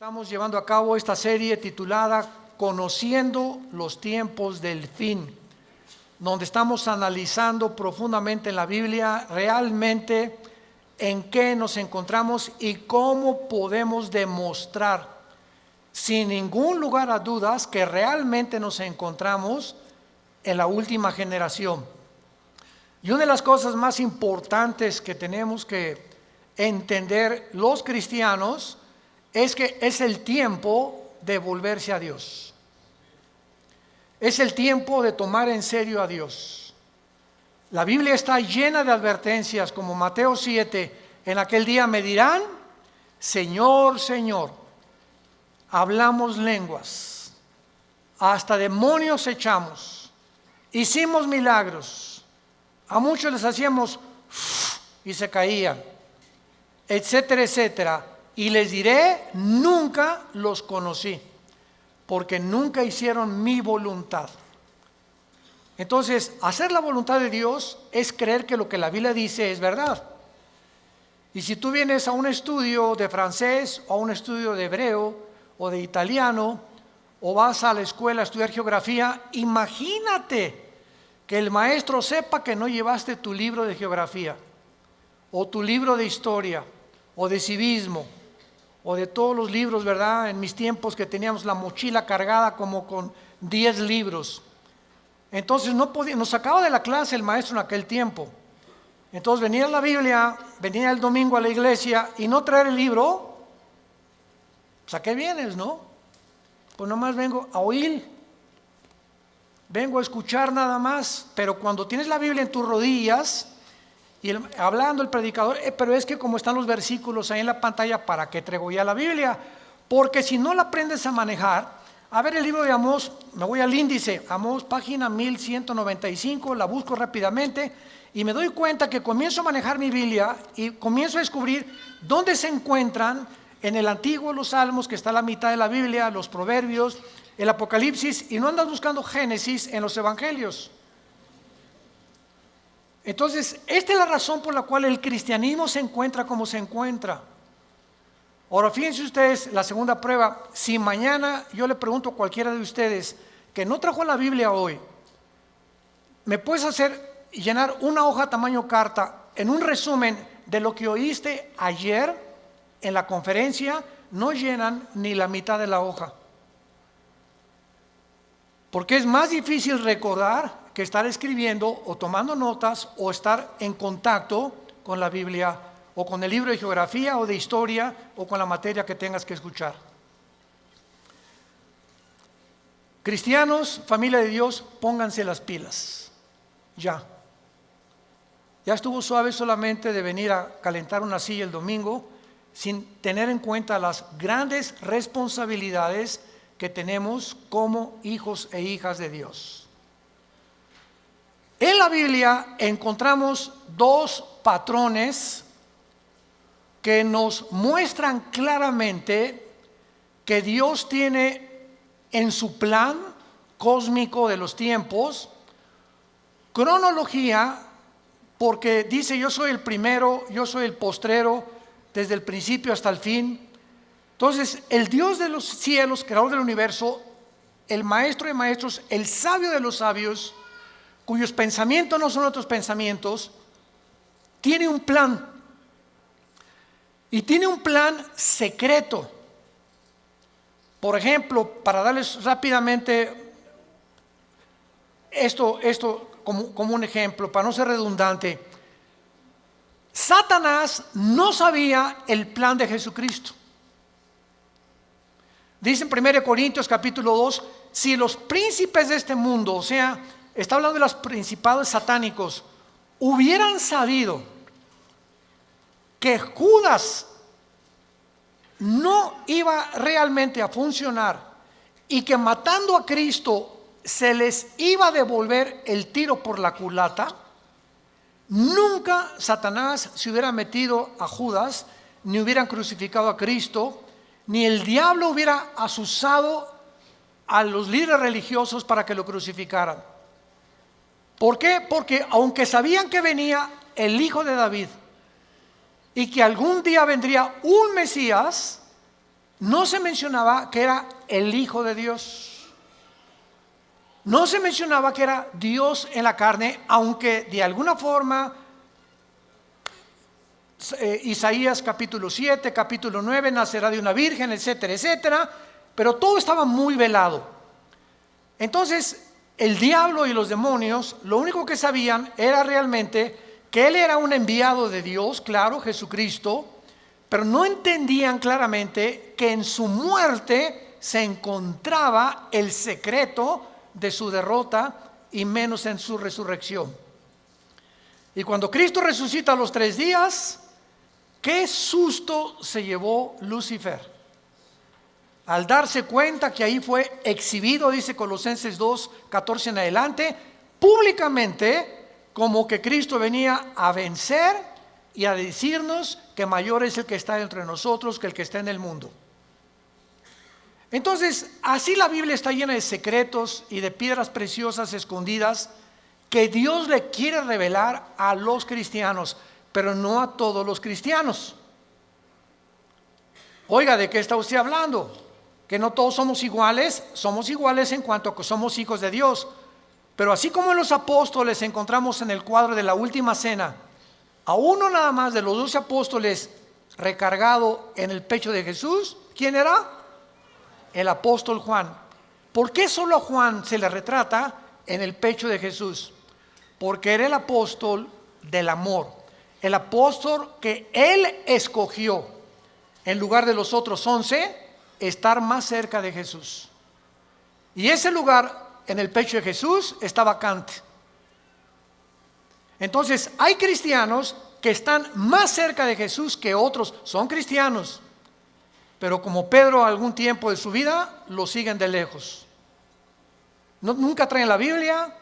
Estamos llevando a cabo esta serie titulada Conociendo los tiempos del fin, donde estamos analizando profundamente en la Biblia realmente en qué nos encontramos y cómo podemos demostrar sin ningún lugar a dudas que realmente nos encontramos en la última generación. Y una de las cosas más importantes que tenemos que entender los cristianos es que es el tiempo de volverse a Dios. Es el tiempo de tomar en serio a Dios. La Biblia está llena de advertencias, como Mateo 7, en aquel día me dirán, Señor, Señor, hablamos lenguas, hasta demonios echamos, hicimos milagros, a muchos les hacíamos y se caían, etcétera, etcétera. Y les diré, nunca los conocí, porque nunca hicieron mi voluntad. Entonces, hacer la voluntad de Dios es creer que lo que la Biblia dice es verdad. Y si tú vienes a un estudio de francés, o a un estudio de hebreo, o de italiano, o vas a la escuela a estudiar geografía, imagínate que el maestro sepa que no llevaste tu libro de geografía, o tu libro de historia, o de civismo, o de todos los libros, ¿verdad? En mis tiempos que teníamos la mochila cargada como con 10 libros. Entonces no podía, nos sacaba de la clase el maestro en aquel tiempo. Entonces venía la Biblia, venía el domingo a la iglesia y no traer el libro. Pues ¿a qué vienes, no? Pues nomás vengo a oír, vengo a escuchar nada más. Pero cuando tienes la Biblia en tus rodillas y hablando el predicador, pero es que como están los versículos ahí en la pantalla, ¿para qué traigo ya la Biblia? Porque si no la aprendes a manejar, a ver el libro de Amós, me voy al índice, Amós página 1195, la busco rápidamente y me doy cuenta que comienzo a manejar mi Biblia y comienzo a descubrir dónde se encuentran en el Antiguo los Salmos, que está a la mitad de la Biblia, los Proverbios, el Apocalipsis, y no andas buscando Génesis en los Evangelios. Entonces, esta es la razón por la cual el cristianismo se encuentra como se encuentra. Ahora, fíjense ustedes la segunda prueba. Si mañana yo le pregunto a cualquiera de ustedes que no trajo la Biblia hoy, ¿me puedes hacer llenar una hoja tamaño carta en un resumen de lo que oíste ayer en la conferencia? No llenan ni la mitad de la hoja. Porque es más difícil recordar que estar escribiendo o tomando notas o estar en contacto con la Biblia o con el libro de geografía o de historia o con la materia que tengas que escuchar. Cristianos, familia de Dios, pónganse las pilas. Ya estuvo suave solamente de venir a calentar una silla el domingo sin tener en cuenta las grandes responsabilidades que tenemos como hijos e hijas de Dios. En la Biblia encontramos dos patrones que nos muestran claramente que Dios tiene en su plan cósmico de los tiempos cronología, porque dice yo soy el primero, yo soy el postrero, desde el principio hasta el fin. Entonces el Dios de los cielos, creador del universo, el maestro de maestros, el sabio de los sabios, cuyos pensamientos no son otros pensamientos, tiene un plan. Y tiene un plan secreto. Por ejemplo, para darles rápidamente esto como un ejemplo, para no ser redundante, Satanás no sabía el plan de Jesucristo. Dice en 1 Corintios capítulo 2, si los príncipes de este mundo, o sea, está hablando de los principados satánicos, hubieran sabido que Judas no iba realmente a funcionar y que matando a Cristo se les iba a devolver el tiro por la culata, nunca Satanás se hubiera metido a Judas, ni hubieran crucificado a Cristo, ni el diablo hubiera asusado a los líderes religiosos para que lo crucificaran. ¿Por qué? Porque aunque sabían que venía el hijo de David y que algún día vendría un Mesías, no se mencionaba que era el Hijo de Dios. No se mencionaba que era Dios en la carne, aunque de alguna forma Isaías capítulo 7, capítulo 9, nacerá de una virgen, etcétera, etcétera, pero todo estaba muy velado. Entonces, el diablo y los demonios, lo único que sabían era realmente que él era un enviado de Dios, claro, Jesucristo, pero no entendían claramente que en su muerte se encontraba el secreto de su derrota y menos en su resurrección. Y cuando Cristo resucita a los 3 días, qué susto se llevó Lucifer al darse cuenta que ahí fue exhibido, dice Colosenses 2, 14 en adelante, públicamente, como que Cristo venía a vencer y a decirnos que mayor es el que está entre nosotros que el que está en el mundo. Entonces, así la Biblia está llena de secretos y de piedras preciosas escondidas que Dios le quiere revelar a los cristianos, pero no a todos los cristianos. Oiga, ¿de qué está usted hablando? Que no todos somos iguales en cuanto a que somos hijos de Dios. Pero así como en los apóstoles encontramos en el cuadro de la última cena a uno nada más de los 12 apóstoles recargado en el pecho de Jesús, ¿quién era? El apóstol Juan. ¿Por qué solo a Juan se le retrata en el pecho de Jesús? Porque era el apóstol del amor, el apóstol que él escogió en lugar de los otros 11 estar más cerca de Jesús. Y ese lugar en el pecho de Jesús está vacante. Entonces hay cristianos que están más cerca de Jesús que otros. Son cristianos, pero como Pedro algún tiempo de su vida lo siguen de lejos. Nunca traen la Biblia.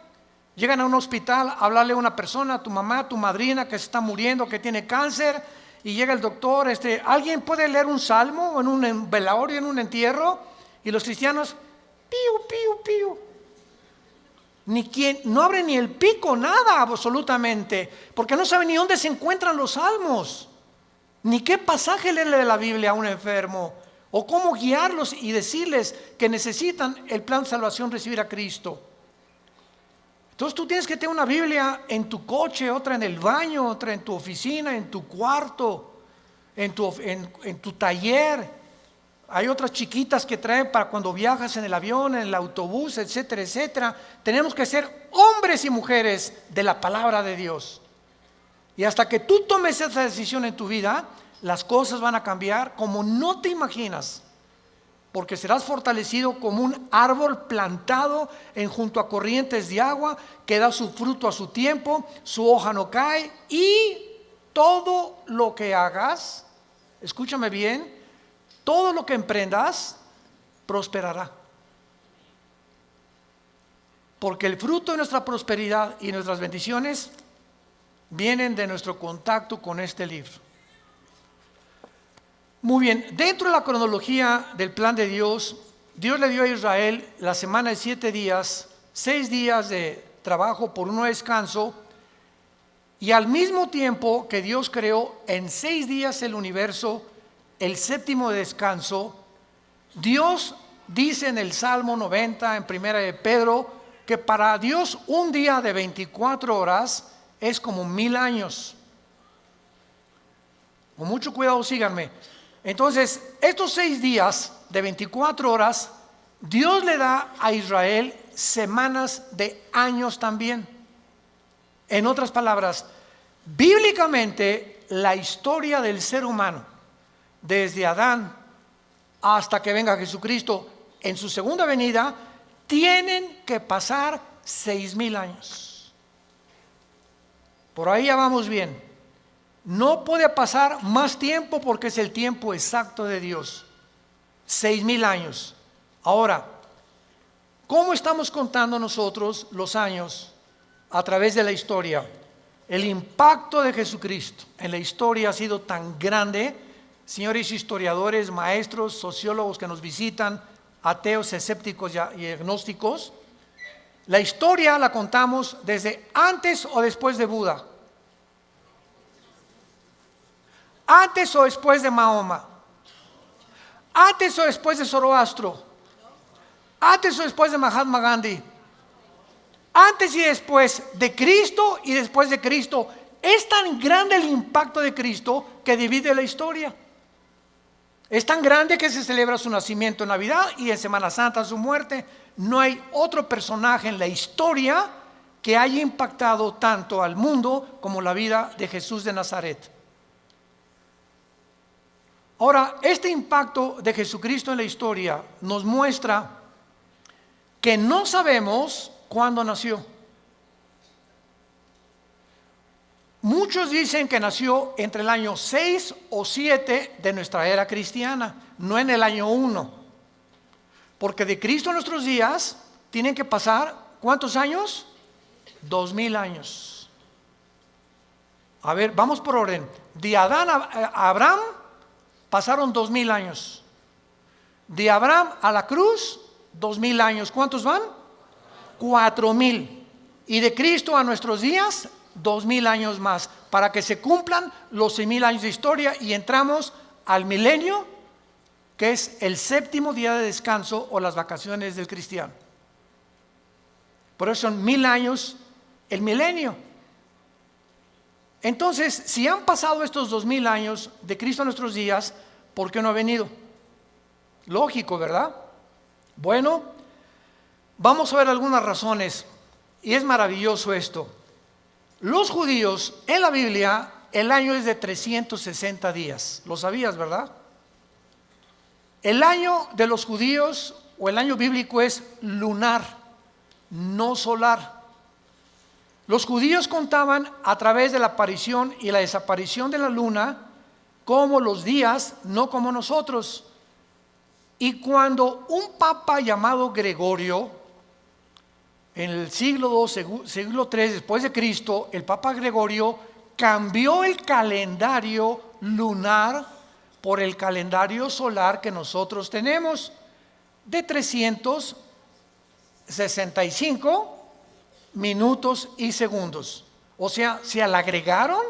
Llegan a un hospital a hablarle a una persona, a tu mamá, a tu madrina que se está muriendo, que tiene cáncer, y llega el doctor, ¿alguien puede leer un salmo en un velorio, en un entierro? Y los cristianos, piu, piu, piu. No abren ni el pico, nada absolutamente, porque no saben ni dónde se encuentran los salmos, ni qué pasaje leerle de la Biblia a un enfermo, o cómo guiarlos y decirles que necesitan el plan de salvación, recibir a Cristo. Entonces tú tienes que tener una Biblia en tu coche, otra en el baño, otra en tu oficina, en tu cuarto, en tu taller. Hay otras chiquitas que traen para cuando viajas en el avión, en el autobús, etcétera, etcétera. Tenemos que ser hombres y mujeres de la palabra de Dios. Y hasta que tú tomes esa decisión en tu vida, las cosas van a cambiar como no te imaginas. Porque serás fortalecido como un árbol plantado junto a corrientes de agua, que da su fruto a su tiempo, su hoja no cae, y todo lo que hagas, escúchame bien, todo lo que emprendas prosperará. Porque el fruto de nuestra prosperidad y nuestras bendiciones vienen de nuestro contacto con este libro. Muy bien, dentro de la cronología del plan de Dios, Dios le dio a Israel la semana de 7 días, 6 días de trabajo por uno de descanso, y al mismo tiempo que Dios creó en 6 días el universo, el 7º de descanso, Dios dice en el Salmo 90, en primera de Pedro, que para Dios un día de 24 horas es como 1000 años. Con mucho cuidado, síganme. Entonces, estos 6 días de 24 horas, Dios le da a Israel semanas de años también. En otras palabras, bíblicamente, la historia del ser humano, desde Adán hasta que venga Jesucristo en su segunda venida, tienen que pasar 6,000 años. Por ahí ya vamos bien. No puede pasar más tiempo porque es el tiempo exacto de Dios. 6,000 años. Ahora, ¿cómo estamos contando nosotros los años a través de la historia? El impacto de Jesucristo en la historia ha sido tan grande. Señores historiadores, maestros, sociólogos que nos visitan, ateos, escépticos y agnósticos, la historia la contamos desde antes o después de Buda, antes o después de Mahoma, antes o después de Zoroastro, antes o después de Mahatma Gandhi, antes y después de Cristo y después de Cristo. Es tan grande el impacto de Cristo que divide la historia. Es tan grande que se celebra su nacimiento en Navidad y en Semana Santa su muerte. No hay otro personaje en la historia que haya impactado tanto al mundo como la vida de Jesús de Nazaret. Ahora, este impacto de Jesucristo en la historia nos muestra que no sabemos cuándo nació. Muchos dicen que nació entre el año 6 o 7 de nuestra era cristiana, no en el año 1. Porque de Cristo en nuestros días tienen que pasar, ¿cuántos años? 2,000 años. A ver, vamos por orden. De Adán a Abraham pasaron 2,000 años. De Abraham a la cruz, 2,000 años. ¿Cuántos van? 4,000. Y de Cristo a nuestros días, 2,000 años más, para que se cumplan los 6,000 años de historia y entramos al milenio, que es el 7º día de descanso o las vacaciones del cristiano. Por eso son 1,000 años el milenio. Entonces, si han pasado estos 2,000 años de Cristo a nuestros días, ¿por qué no ha venido? Lógico, ¿verdad? Bueno, vamos a ver algunas razones, y es maravilloso esto. Los judíos, en la Biblia, el año es de 360 días. ¿Lo sabías, verdad? El año de los judíos, o el año bíblico, es lunar, no solar. Los judíos contaban a través de la aparición y la desaparición de la luna como los días, no como nosotros. Y cuando un papa llamado Gregorio, en el siglo II, siglo III después de Cristo, el papa Gregorio cambió el calendario lunar por el calendario solar que nosotros tenemos, de 365 minutos y segundos. O sea, se le agregaron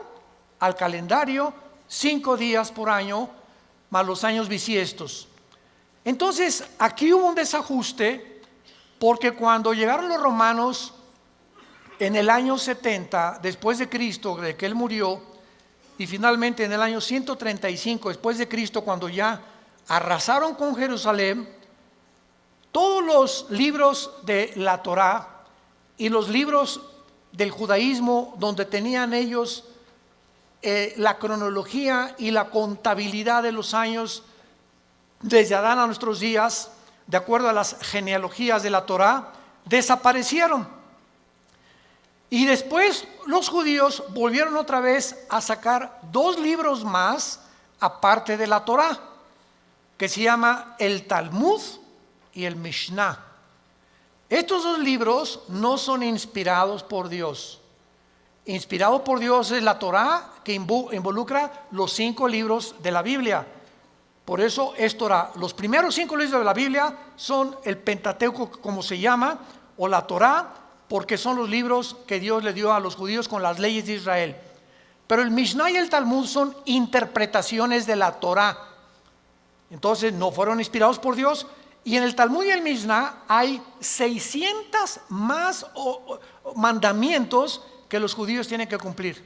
al calendario 5 días por año, más los años bisiestos. Entonces, aquí hubo un desajuste, porque cuando llegaron los romanos en el año 70 después de Cristo, de que él murió, y finalmente en el año 135 después de Cristo, cuando ya arrasaron con Jerusalén, todos los libros de la Torá y los libros del judaísmo, donde tenían ellos la cronología y la contabilidad de los años desde Adán a nuestros días, de acuerdo a las genealogías de la Torá, desaparecieron. Y después los judíos volvieron otra vez a sacar 2 libros más aparte de la Torá, que se llama el Talmud y el Mishnah. Estos 2 libros no son inspirados por Dios. Inspirado por Dios es la Torá, que involucra los 5 libros de la Biblia. Por eso es Torá. Los primeros 5 libros de la Biblia son el Pentateuco, como se llama, o la Torá, porque son los libros que Dios le dio a los judíos con las leyes de Israel. Pero el Mishnah y el Talmud son interpretaciones de la Torá. Entonces no fueron inspirados por Dios. Y en el Talmud y el Mishnah hay 600 más mandamientos que los judíos tienen que cumplir.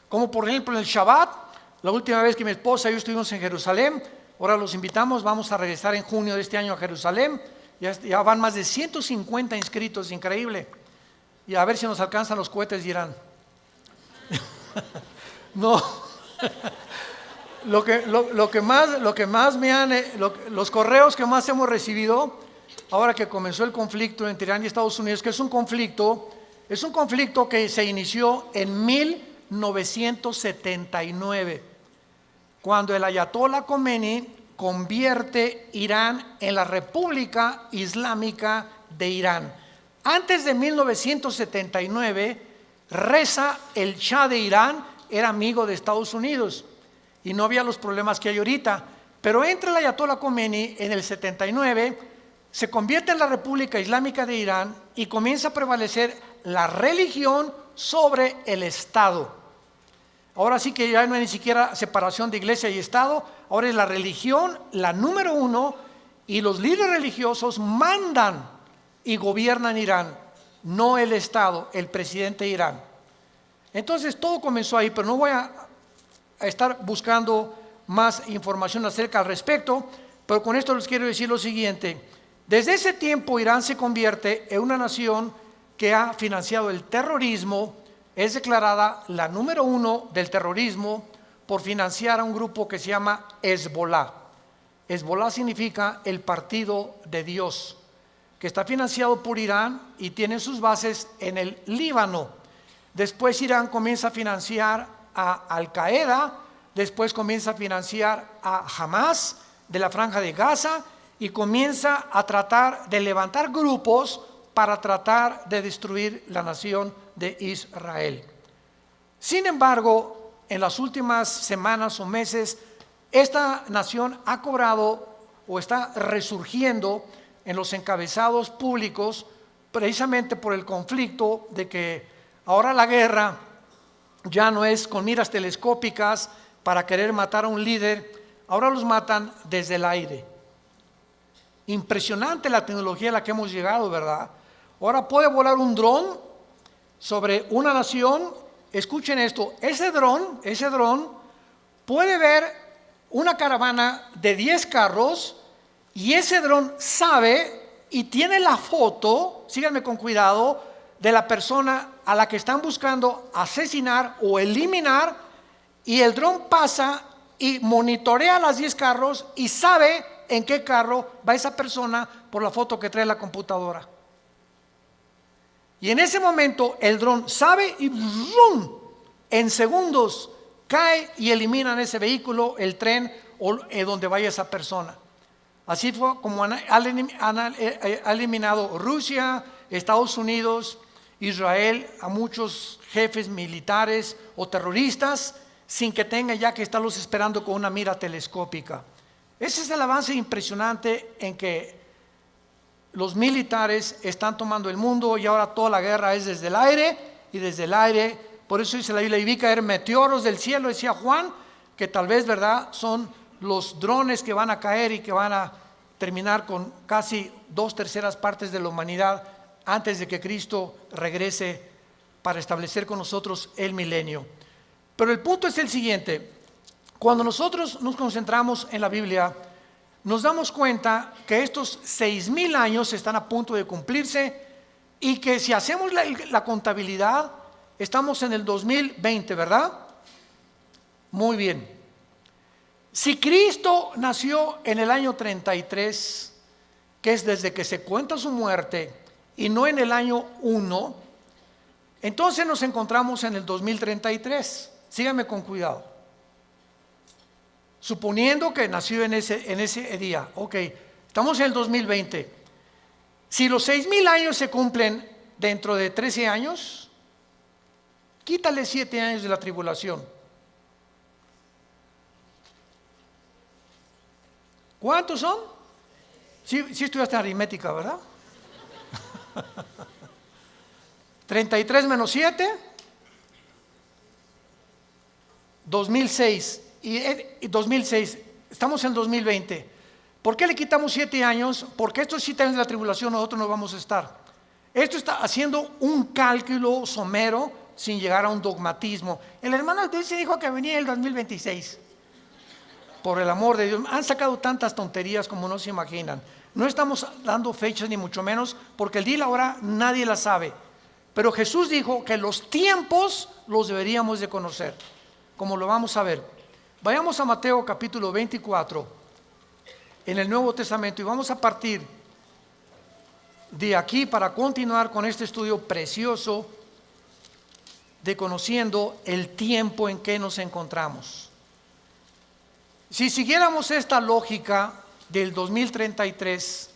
Como por ejemplo en el Shabbat. La última vez que mi esposa y yo estuvimos en Jerusalén, ahora los invitamos, vamos a regresar en junio de este año a Jerusalén. Ya van más de 150 inscritos, increíble. Y a ver si nos alcanzan los cohetes de Irán. No. Lo que más me han, los correos que más hemos recibido ahora que comenzó el conflicto entre Irán y Estados Unidos, que es un conflicto que se inició en 1979, cuando el ayatolá Khomeini convierte Irán en la República Islámica de Irán. Antes de 1979, Reza, el Shah de Irán, era amigo de Estados Unidos y no había los problemas que hay ahorita. Pero entra el ayatolá Khomeini en el 79, se convierte en la República Islámica de Irán y comienza a prevalecer la religión sobre el Estado. Ahora sí que ya no hay ni siquiera separación de iglesia y Estado, ahora es la religión la número uno y los líderes religiosos mandan y gobiernan Irán, no el Estado, el presidente de Irán. Entonces todo comenzó ahí, pero no voy a estar buscando más información acerca al respecto, pero con esto les quiero decir lo siguiente: desde ese tiempo Irán se convierte en una nación que ha financiado el terrorismo, es declarada la número uno del terrorismo por financiar a un grupo que se llama Hezbollah. Hezbollah significa el partido de Dios, que está financiado por Irán y tiene sus bases en el Líbano. Después Irán comienza a financiar a Al Qaeda, después comienza a financiar a Hamas de la Franja de Gaza y comienza a tratar de levantar grupos para tratar de destruir la nación de Israel. Sin embargo, en las últimas semanas o meses, esta nación ha cobrado o está resurgiendo en los encabezados públicos precisamente por el conflicto de que ahora la guerra ya no es con miras telescópicas para querer matar a un líder, ahora los matan desde el aire. Impresionante la tecnología a la que hemos llegado, ¿verdad? Ahora puede volar un dron sobre una nación. Escuchen esto, ese dron puede ver una caravana de 10 carros y ese dron sabe y tiene la foto, síganme con cuidado, de la persona a la que están buscando asesinar o eliminar, y el dron pasa y monitorea las 10 carros y sabe en qué carro va esa persona por la foto que trae la computadora. Y en ese momento el dron sabe y ¡rum!, en segundos cae y eliminan ese vehículo, el tren o donde vaya esa persona. Así fue como ha eliminado Rusia, Estados Unidos, Israel a muchos jefes militares o terroristas sin que tengan ya que estarlos esperando con una mira telescópica. Ese es el avance impresionante en que los militares están tomando el mundo y ahora toda la guerra es desde el aire y desde el aire. Por eso dice la Biblia, y vi caer meteoros del cielo, decía Juan, que tal vez, ¿verdad?, son los drones que van a caer y que van a terminar con casi 2/3 partes de la humanidad antes de que Cristo regrese para establecer con nosotros el milenio. Pero el punto es el siguiente: cuando nosotros nos concentramos en la Biblia, nos damos cuenta que estos 6,000 años están a punto de cumplirse y que si hacemos la contabilidad, estamos en el 2020, ¿verdad? Muy bien. Si Cristo nació en el año 33, que es desde que se cuenta su muerte, y no en el año 1, entonces nos encontramos en el 2033. Síganme con cuidado. Suponiendo que nació en ese día, ok, estamos en el 2020. Si los 6,000 años se cumplen dentro de 13 años, quítale 7 años de la tribulación. ¿Cuántos son? Sí estudiaste aritmética, ¿verdad? 33 menos 7, 2006. Y 2006, estamos en 2020. ¿Por qué le quitamos 7 años? Porque estos 7 años de la tribulación nosotros no vamos a estar. Esto está haciendo un cálculo somero sin llegar a un dogmatismo. El hermano se dijo que venía el 2026. Por el amor de Dios, han sacado tantas tonterías como no se imaginan. No estamos dando fechas ni mucho menos, porque el día y la hora nadie la sabe. Pero Jesús dijo que los tiempos los deberíamos de conocer, como lo vamos a ver. Vayamos a Mateo capítulo 24 en el Nuevo Testamento y vamos a partir de aquí para continuar con este estudio precioso de conociendo el tiempo en que nos encontramos. Si siguiéramos esta lógica del 2033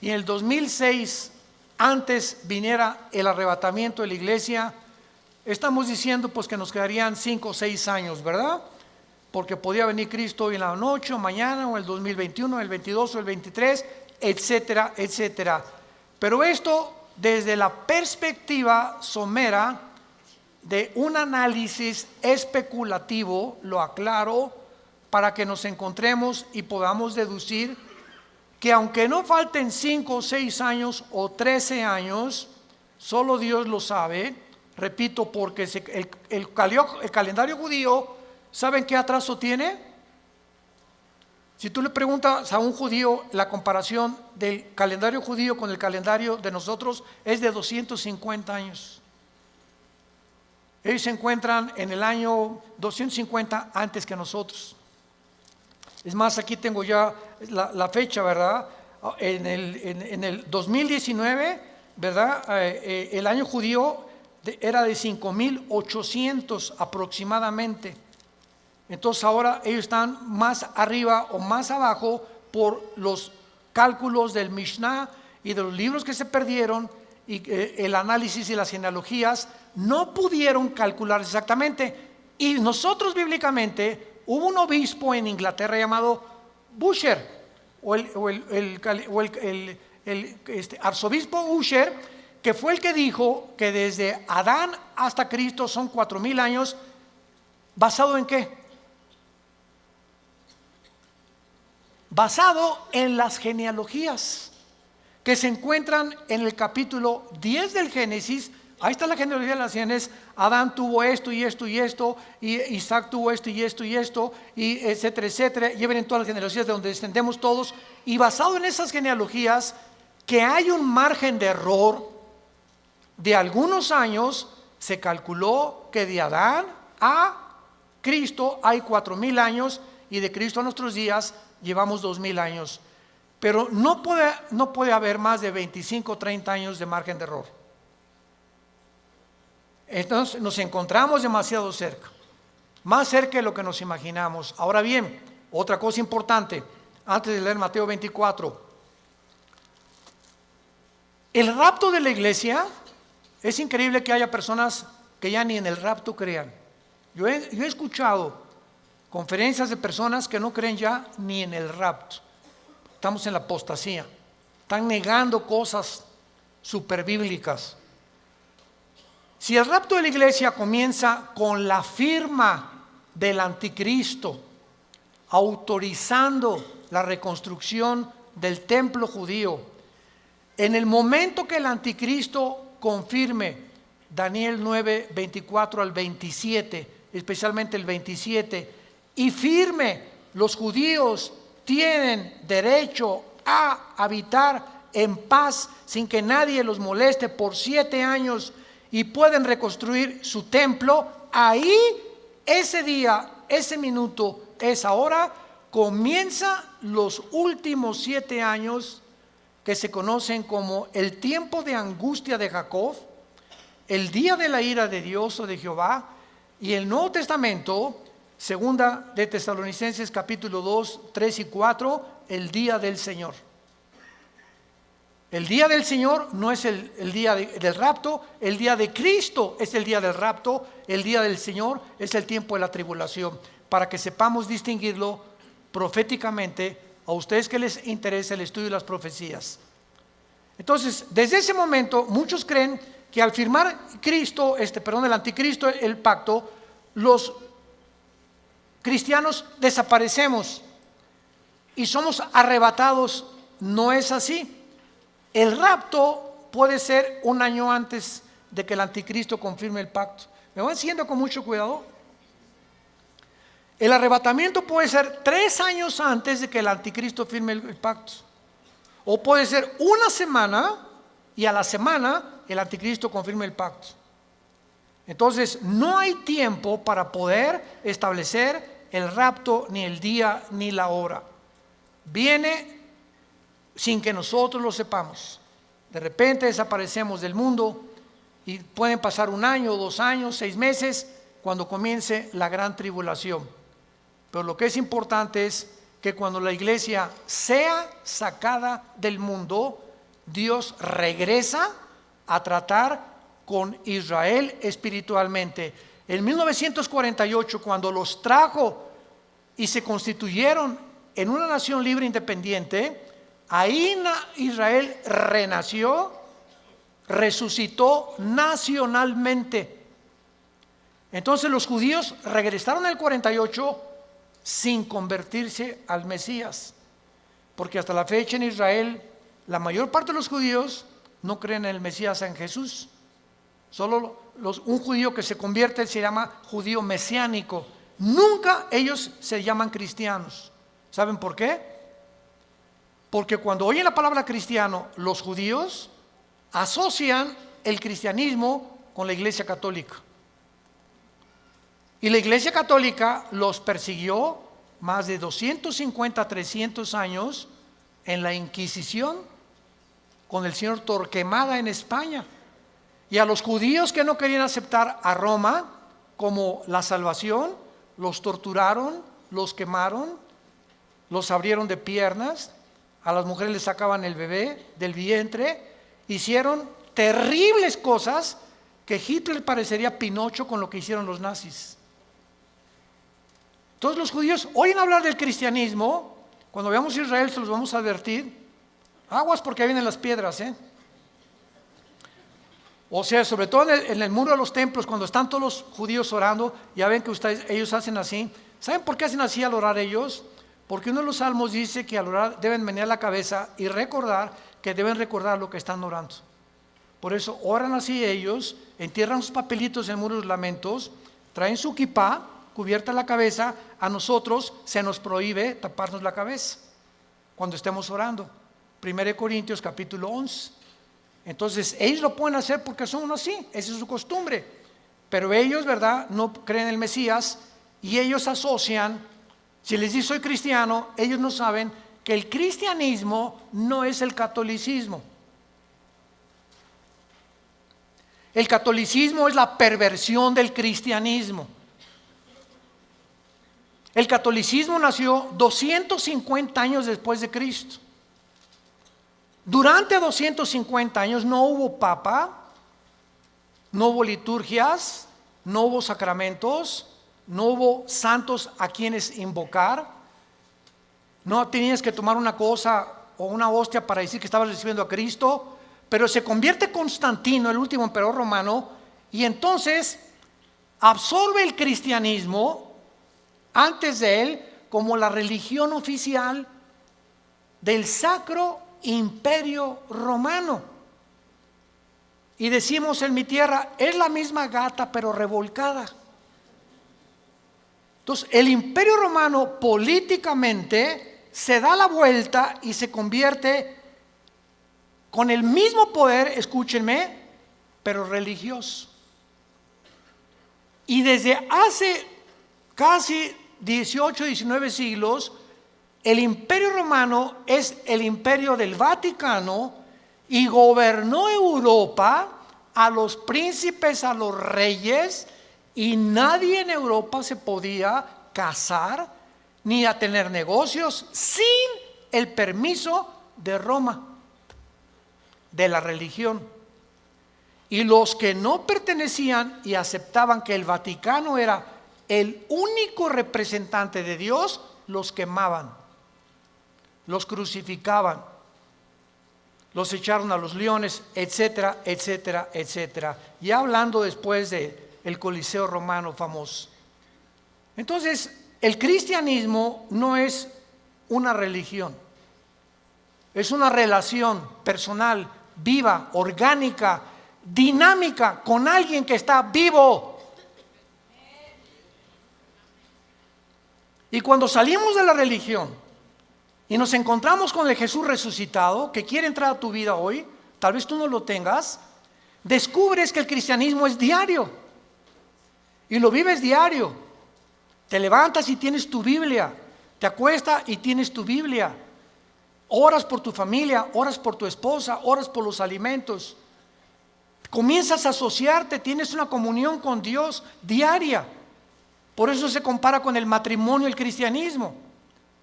y en el 2006 antes viniera el arrebatamiento de la iglesia, estamos diciendo pues que nos quedarían 5 o 6 años, ¿verdad? Porque podía venir Cristo hoy en la noche o mañana o el 2021, el 22 o el 23, etcétera, etcétera. Pero esto desde la perspectiva somera de un análisis especulativo, lo aclaro, para que nos encontremos y podamos deducir que aunque no falten 5 o 6 años o 13 años, solo Dios lo sabe, repito, porque el calendario judío, ¿saben qué atraso tiene? Si tú le preguntas a un judío, la comparación del calendario judío con el calendario de nosotros es de 250 años. Ellos se encuentran en el año 250 antes que nosotros. Es más, aquí tengo ya la fecha, ¿verdad? En el 2019, ¿verdad? El año judío era de 5,800 aproximadamente. Entonces ahora ellos están más arriba o más abajo por los cálculos del Mishnah y de los libros que se perdieron y el análisis y las genealogías no pudieron calcular exactamente. Y nosotros bíblicamente, hubo un obispo en Inglaterra llamado Busher, arzobispo Usher, que fue el que dijo que desde Adán hasta Cristo son 4,000 años. ¿Basado en qué? Basado en las genealogías que se encuentran en el capítulo 10 del Génesis. Ahí está la genealogía de las genes. Adán tuvo esto y esto y esto, y Isaac tuvo esto y esto y esto, y etcétera, etcétera. Lleven en todas las genealogías de donde descendemos todos. Y basado en esas genealogías, que hay un margen de error de algunos años, se calculó que de Adán a Cristo hay 4,000 años, y de Cristo a nuestros días llevamos 2,000 años. Pero no puede haber más de 25 o 30 años de margen de error. Entonces nos encontramos demasiado cerca, más cerca de lo que nos imaginamos. Ahora bien, otra cosa importante, antes de leer Mateo 24. El rapto de la iglesia, es increíble que haya personas que ya ni en el rapto crean. Yo he escuchado conferencias de personas que no creen ya ni en el rapto. Estamos en la apostasía. Están negando cosas superbíblicas. Si el rapto de la iglesia comienza con la firma del anticristo, autorizando la reconstrucción del templo judío, en el momento que el anticristo confirme Daniel 9, 24 al 27, especialmente el 27, y firme, los judíos tienen derecho a habitar en paz sin que nadie los moleste por 7 años y pueden reconstruir su templo, ahí, ese día, ese minuto, esa hora, comienza los últimos 7 años que se conocen como el tiempo de angustia de Jacob, el día de la ira de Dios o de Jehová, y el Nuevo Testamento, segunda de Tesalonicenses capítulo 2, 3 y 4, el día del Señor. El día del Señor no es el día del rapto, el día de Cristo es el día del rapto, el día del Señor es el tiempo de la tribulación, para que sepamos distinguirlo proféticamente a ustedes que les interesa el estudio de las profecías. Entonces, desde ese momento, muchos creen que al firmar el anticristo, el pacto, los cristianos desaparecemos y somos arrebatados. No es así. El rapto puede ser 1 año antes de que el anticristo confirme el pacto. ¿Me van siguiendo con mucho cuidado? El arrebatamiento puede ser 3 años antes de que el anticristo firme el pacto. O puede ser 1 semana y a la semana el anticristo confirme el pacto. Entonces no hay tiempo para poder establecer el rapto, ni el día ni la hora. Viene sin que nosotros lo sepamos. De repente desaparecemos del mundo y pueden pasar 1 año, 2 años, 6 meses cuando comience la gran tribulación. Pero lo que es importante es que cuando la iglesia sea sacada del mundo, Dios regresa a tratar con Israel espiritualmente. En 1948, cuando los trajo y se constituyeron en una nación libre e independiente, ahí Israel renació, resucitó nacionalmente. Entonces los judíos regresaron en el 48 sin convertirse al Mesías, porque hasta la fecha en Israel la mayor parte de los judíos no creen en el Mesías, en Jesús. Solo un judío que se convierte se llama judío mesiánico. Nunca ellos se llaman cristianos. ¿Saben por qué? Porque cuando oyen la palabra cristiano, los judíos asocian el cristianismo con la Iglesia Católica. Y la Iglesia Católica los persiguió más de 250, 300 años en la Inquisición con el señor Torquemada en España. Y a los judíos que no querían aceptar a Roma como la salvación, los torturaron, los quemaron, los abrieron de piernas, a las mujeres les sacaban el bebé del vientre, hicieron terribles cosas que Hitler parecería Pinocho con lo que hicieron los nazis. Todos los judíos oyen hablar del cristianismo. Cuando veamos a Israel se los vamos a advertir. Aguas porque vienen las piedras, O sea, sobre todo en el muro de los templos, cuando están todos los judíos orando, ya ven que ellos hacen así. ¿Saben por qué hacen así al orar ellos? Porque uno de los salmos dice que al orar deben menear la cabeza y recordar que deben recordar lo que están orando. Por eso oran así ellos, entierran sus papelitos en el muro de los lamentos, traen su kipá, cubierta la cabeza. A nosotros se nos prohíbe taparnos la cabeza cuando estemos orando. 1 Corintios capítulo 11. Entonces ellos lo pueden hacer porque son así, esa es su costumbre. Pero ellos, ¿verdad?, no creen en el Mesías y ellos asocian, si les dice soy cristiano, ellos no saben que el cristianismo no es el catolicismo. El catolicismo es la perversión del cristianismo. El catolicismo nació 250 años después de Cristo. Durante 250 años no hubo papa, no hubo liturgias, no hubo sacramentos, no hubo santos a quienes invocar. No tenías que tomar una cosa o una hostia para decir que estabas recibiendo a Cristo. Pero se convierte Constantino, el último emperador romano, y entonces absorbe el cristianismo antes de él como la religión oficial del Sacro Imperio Romano. Y decimos en mi tierra, es la misma gata pero revolcada. Entonces el Imperio Romano políticamente se da la vuelta y se convierte con el mismo poder, escúchenme, pero religioso. Y desde hace casi 18, 19 siglos, el Imperio Romano es el imperio del Vaticano y gobernó Europa, a los príncipes, a los reyes, y nadie en Europa se podía casar ni a tener negocios sin el permiso de Roma, de la religión. Y los que no pertenecían y aceptaban que el Vaticano era el único representante de Dios, los quemaban, los crucificaban, los echaron a los leones, etcétera, etcétera, etcétera. Ya hablando después del Coliseo romano famoso. Entonces, el cristianismo no es una religión, es una relación personal, viva, orgánica, dinámica, con alguien que está vivo. Y cuando salimos de la religión y nos encontramos con el Jesús resucitado que quiere entrar a tu vida hoy, tal vez tú no lo tengas, descubres que el cristianismo es diario y lo vives diario. Te levantas y tienes tu Biblia, te acuestas y tienes tu Biblia. Oras por tu familia, oras por tu esposa, oras por los alimentos. Comienzas a asociarte, tienes una comunión con Dios diaria. Por eso se compara con el matrimonio, el cristianismo.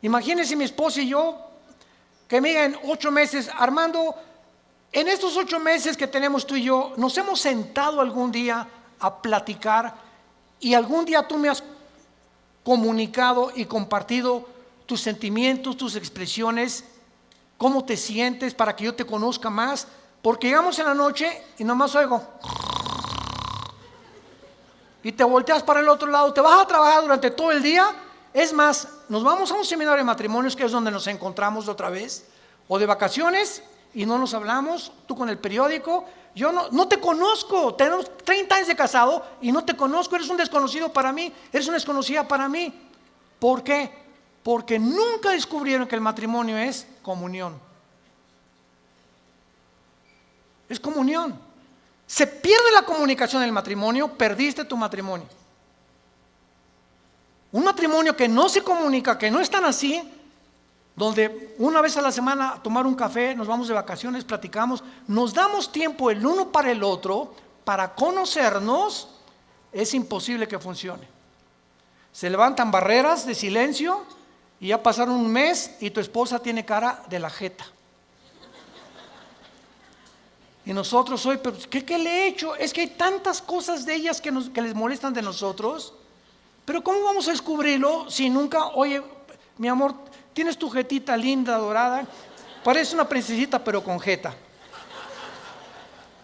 Imagínense mi esposa y yo, que me digan 8 meses, Armando, en estos 8 meses que tenemos tú y yo, nos hemos sentado algún día a platicar y algún día tú me has comunicado y compartido tus sentimientos, tus expresiones, cómo te sientes para que yo te conozca más, porque llegamos en la noche y nomás oigo y te volteas para el otro lado, te vas a trabajar durante todo el día. Es más, nos vamos a un seminario de matrimonios que es donde nos encontramos otra vez, o de vacaciones y no nos hablamos, tú con el periódico, yo no te conozco, tenemos 30 años de casado y no te conozco, eres un desconocido para mí, eres una desconocida para mí. ¿Por qué? Porque nunca descubrieron que el matrimonio es comunión. Es comunión. Se pierde la comunicación en el matrimonio, perdiste tu matrimonio. Un matrimonio que no se comunica, que no están así, donde una vez a la semana a tomar un café, nos vamos de vacaciones, platicamos, nos damos tiempo el uno para el otro, para conocernos, es imposible que funcione. Se levantan barreras de silencio y ya pasaron un mes y tu esposa tiene cara de la jeta. Y nosotros hoy, pero ¿qué le he hecho? Es que hay tantas cosas de ellas que les molestan de nosotros. Pero ¿cómo vamos a descubrirlo si nunca, oye, mi amor, tienes tu jetita linda, dorada, parece una princesita pero con jeta?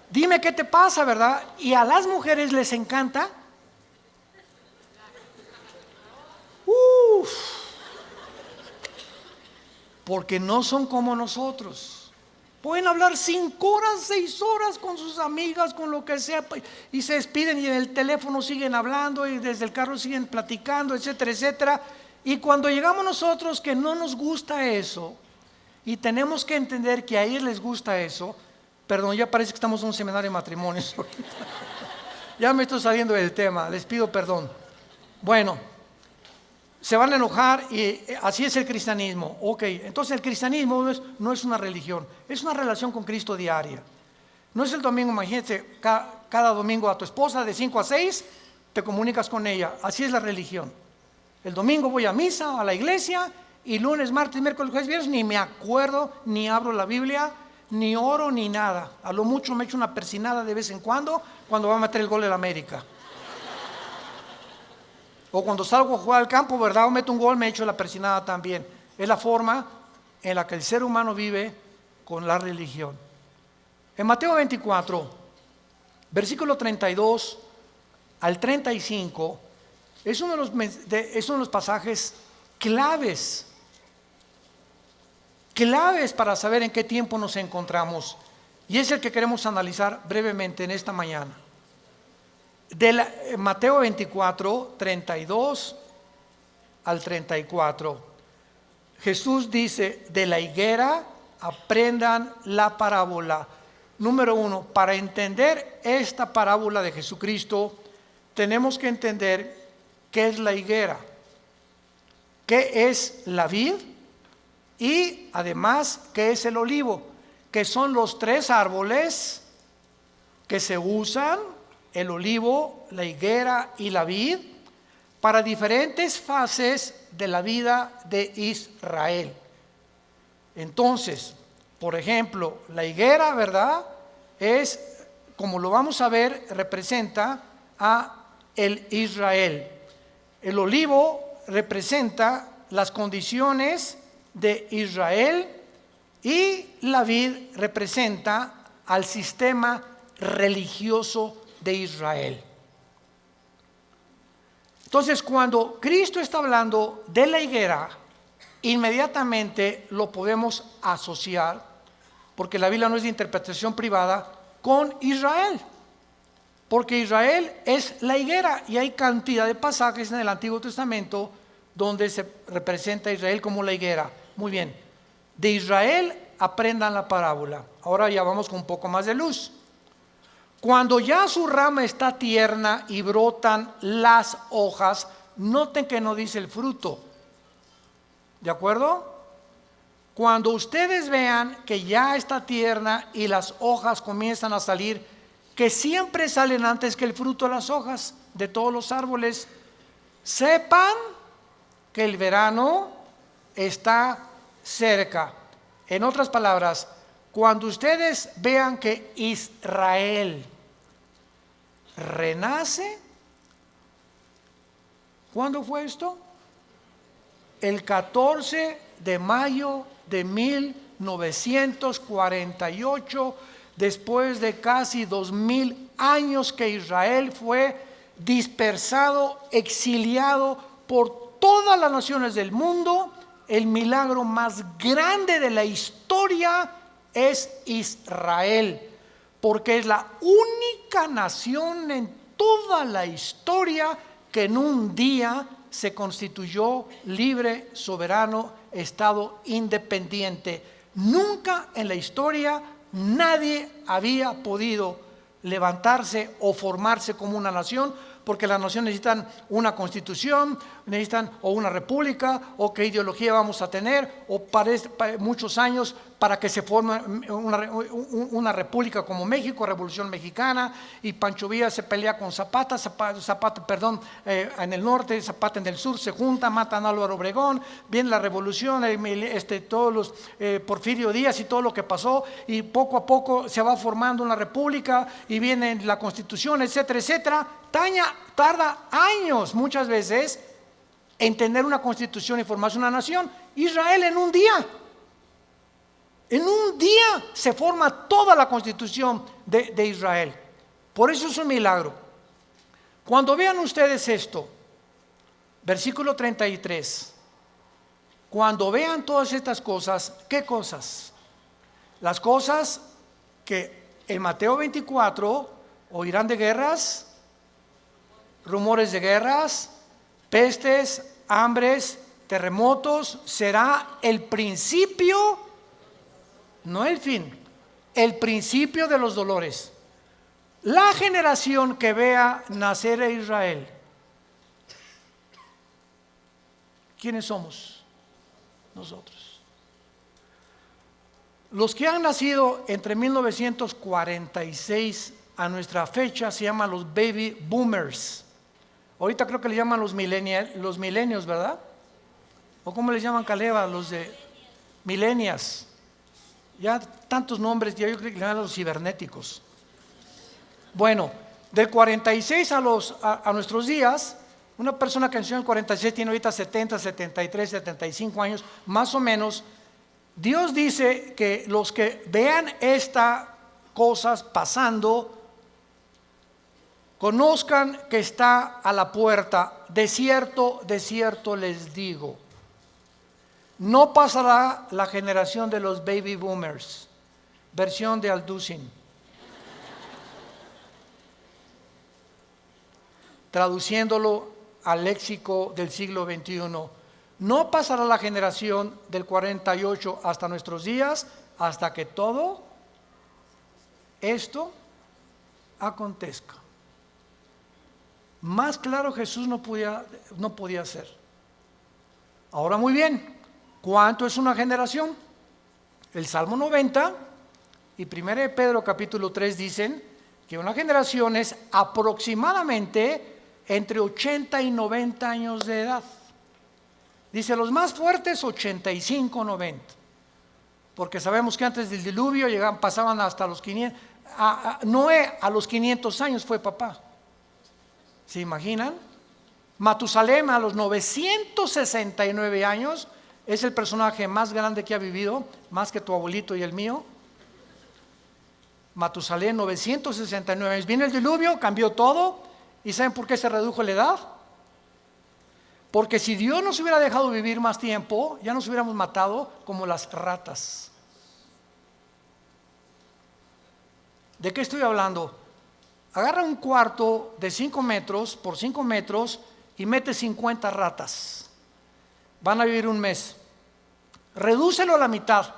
Dime qué te pasa, ¿verdad? Y a las mujeres les encanta. Porque no son como nosotros. Pueden hablar 5 horas, 6 horas con sus amigas, con lo que sea, y se despiden y en el teléfono siguen hablando y desde el carro siguen platicando, etcétera, etcétera. Y cuando llegamos nosotros que no nos gusta eso y tenemos que entender que a ellos les gusta eso, perdón, ya parece que estamos en un seminario de matrimonios. Ya me estoy saliendo del tema, les pido perdón. Bueno, se van a enojar y así es el cristianismo. Ok, entonces el cristianismo no es una religión, es una relación con Cristo diaria. No es el domingo, imagínate, cada domingo a tu esposa de 5 a 6 te comunicas con ella. Así es la religión. El domingo voy a misa, a la iglesia, y lunes, martes, miércoles, jueves, viernes ni me acuerdo, ni abro la Biblia, ni oro, ni nada. A lo mucho me echo una persinada de vez en cuando va a meter el gol de la América. O cuando salgo a jugar al campo, ¿verdad? O meto un gol, me echo la persinada también. Es la forma en la que el ser humano vive con la religión. En Mateo 24, versículo 32 al 35, es uno de los pasajes claves para saber en qué tiempo nos encontramos. Y es el que queremos analizar brevemente en esta mañana. Mateo 24, 32 al 34. Jesús dice, de la higuera aprendan la parábola. Número 1, para entender esta parábola de Jesucristo, tenemos que entender qué es la higuera, qué es la vid y además qué es el olivo, que son los 3 árboles que se usan, el olivo, la higuera y la vid, para diferentes fases de la vida de Israel. Entonces, por ejemplo, la higuera, ¿verdad? Es, como lo vamos a ver, representa a el Israel. El olivo representa las condiciones de Israel y la vid representa al sistema religioso de Israel. Entonces, cuando Cristo está hablando de la higuera, inmediatamente lo podemos asociar, porque la Biblia no es de interpretación privada, con Israel. Porque Israel es la higuera y hay cantidad de pasajes en el Antiguo Testamento donde se representa a Israel como la higuera. Muy bien, de Israel aprendan la parábola. Ahora ya vamos con un poco más de luz. Cuando ya su rama está tierna y brotan las hojas, noten que no dice el fruto. ¿De acuerdo? Cuando ustedes vean que ya está tierna y las hojas comienzan a salir, que siempre salen antes que el fruto de las hojas de todos los árboles, sepan que el verano está cerca. En otras palabras, cuando ustedes vean que Israel renace, ¿cuándo fue esto? El 14 de mayo de 1948, después de casi 2000 años que Israel fue dispersado, exiliado por todas las naciones del mundo. El milagro más grande de la historia es Israel, porque es la única nación en toda la historia que en un día se constituyó libre, soberano, estado independiente. Nunca en la historia nadie había podido levantarse o formarse como una nación, porque las naciones necesitan una constitución, necesitan o una república, o qué ideología vamos a tener, o para muchos años para que se forme una república como México, Revolución Mexicana, y Pancho Villa se pelea con Zapata, en el norte, Zapata en el sur, se juntan, matan a Álvaro Obregón, viene la revolución, todos los Porfirio Díaz y todo lo que pasó, y poco a poco se va formando una república, y viene la constitución, etcétera, etcétera. Tarda años muchas veces en tener una constitución y formarse una nación. Israel en un día se forma toda la constitución de Israel. Por eso es un milagro. Cuando vean ustedes esto, versículo 33, cuando vean todas estas cosas, ¿qué cosas? Las cosas que en Mateo 24 oirán de guerras, rumores de guerras, pestes, hambres, terremotos. Será el principio, no el fin, el principio de los dolores. La generación que vea nacer a Israel, ¿quiénes somos? Nosotros. Los que han nacido entre 1946 a nuestra fecha se llaman los baby boomers. Ahorita creo que le llaman los millennials, ¿verdad? ¿O cómo les llaman, Caleva? Los de millennials. Ya tantos nombres, ya yo creo que le llaman los cibernéticos. Bueno, del 46 a nuestros días, una persona que nació en el 46 tiene ahorita 70, 73, 75 años, más o menos. Dios dice que los que vean estas cosas pasando, conozcan que está a la puerta. De cierto les digo, no pasará la generación de los baby boomers. Versión de Alducin. Traduciéndolo al léxico del siglo XXI, no pasará la generación del 48 hasta nuestros días, hasta que todo esto acontezca. Más claro Jesús no podía ser. Ahora muy bien, ¿cuánto es una generación? El Salmo 90 y 1 de Pedro capítulo 3 dicen que una generación es aproximadamente entre 80 y 90 años de edad. Dice los más fuertes 85, 90. Porque sabemos que antes del diluvio pasaban hasta los 500. Noé a los 500 años fue papá. ¿Se imaginan? Matusalem a los 969 años es el personaje más grande que ha vivido, más que tu abuelito y el mío. Matusalem, 969 años. Viene el diluvio, cambió todo. ¿Y saben por qué se redujo la edad? Porque si Dios nos hubiera dejado vivir más tiempo, ya nos hubiéramos matado como las ratas. ¿De qué estoy hablando? Agarra un cuarto de 5 metros por 5 metros y mete 50 ratas. Van a vivir un mes. Redúcelo a la mitad.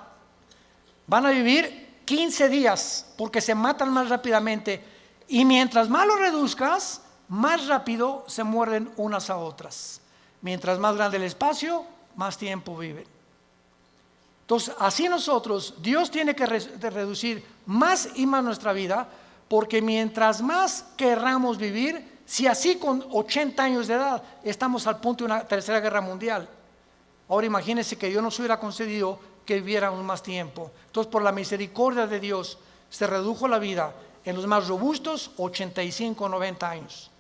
Van a vivir 15 días porque se matan más rápidamente. Y mientras más lo reduzcas, más rápido se muerden unas a otras. Mientras más grande el espacio, más tiempo viven. Entonces, así nosotros, Dios tiene que reducir más y más nuestra vida, porque mientras más querramos vivir, si así con 80 años de edad estamos al punto de una tercera guerra mundial, ahora imagínense que Dios nos hubiera concedido que viviéramos más tiempo. Entonces, por la misericordia de Dios, se redujo la vida en los más robustos, 85 o 90 años.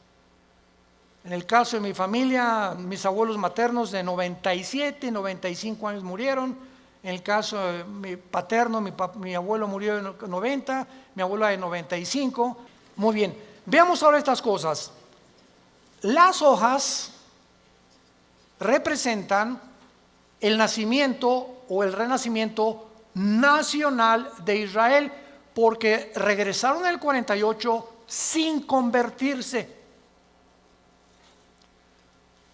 En el caso de mi familia, mis abuelos maternos de 97, 95 años murieron. En el caso de mi paterno, mi abuelo murió de 90, mi abuela de 95. Muy bien, veamos ahora estas cosas. Las hojas representan el nacimiento o el renacimiento nacional de Israel, porque regresaron en el 48 sin convertirse.